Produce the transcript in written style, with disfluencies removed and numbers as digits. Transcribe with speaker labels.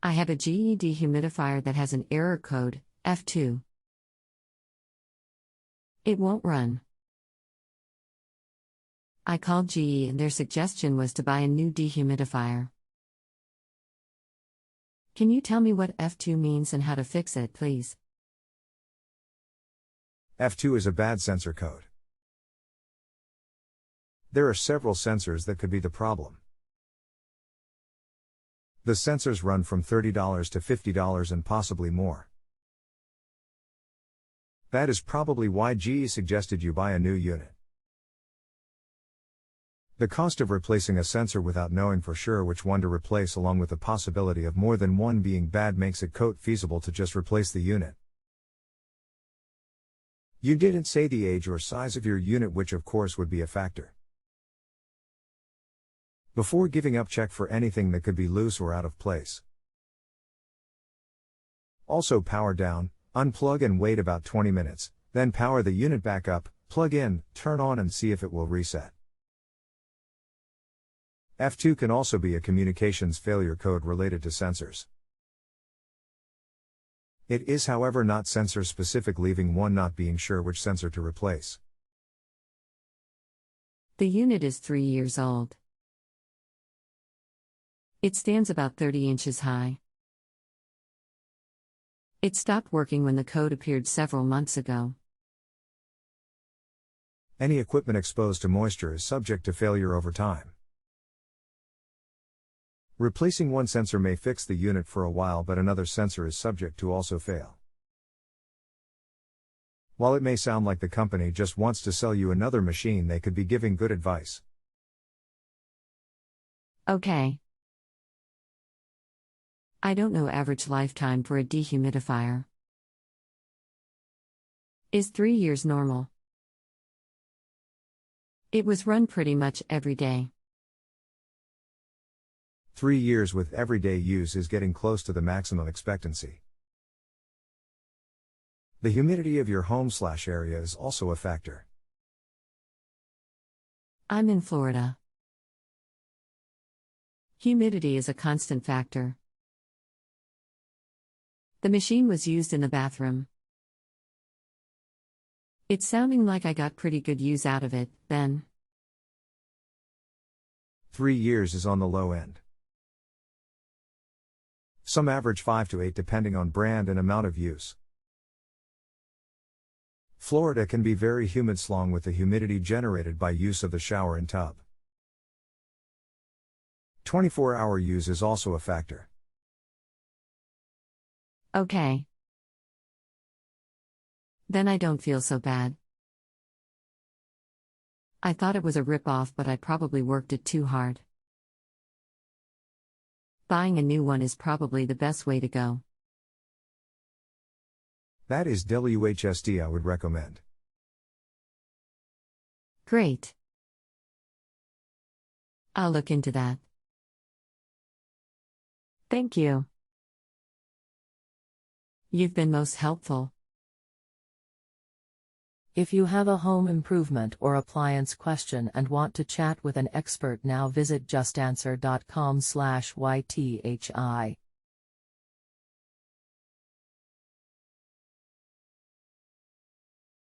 Speaker 1: I have a GE dehumidifier that has an error code, F2. It won't run. I called GE and their suggestion was to buy a new dehumidifier. Can you tell me what F2 means and how to fix it, please?
Speaker 2: F2 is a bad sensor code. There are several sensors that could be the problem. The sensors run from $30 to $50 and possibly more. That is probably why GE suggested you buy a new unit. The cost of replacing a sensor without knowing for sure which one to replace, along with the possibility of more than one being bad, makes it codt feasible to just replace the unit. You didn't say the age or size of your unit, which of course would be a factor. Before giving up, check for anything that could be loose or out of place. Also, power down, unplug and wait about 20 minutes, then power the unit back up, plug in, turn on and see if it will reset. F2 can also be a communications failure code related to sensors. It is, however, not sensor specific, leaving one not being sure which sensor to replace.
Speaker 1: The unit is 3 years old. It stands about 30 inches high. It stopped working when the code appeared several months ago.
Speaker 2: Any equipment exposed to moisture is subject to failure over time. Replacing one sensor may fix the unit for a while, but another sensor is subject to also fail. While it may sound like the company just wants to sell you another machine, they could be giving good advice.
Speaker 1: Okay. I don't know average lifetime for a dehumidifier. Is 3 years normal? It was run pretty much every day.
Speaker 2: 3 years with everyday use is getting close to the maximum expectancy. The humidity of your home/area is also a factor.
Speaker 1: I'm in Florida. Humidity is a constant factor. The machine was used in the bathroom. It's sounding like I got pretty good use out of it, then.
Speaker 2: 3 years is on the low end. Some average 5 to 8 depending on brand and amount of use. Florida can be very humid along with the humidity generated by use of the shower and tub. 24-hour use is also a factor.
Speaker 1: Okay. Then I don't feel so bad. I thought it was a rip-off, but I probably worked it too hard. Buying a new one is probably the best way to go.
Speaker 2: That is WHSD I would recommend.
Speaker 1: Great. I'll look into that. Thank you. You've been most helpful.
Speaker 3: If you have a home improvement or appliance question and want to chat with an expert now, visit justanswer.com/YTHI.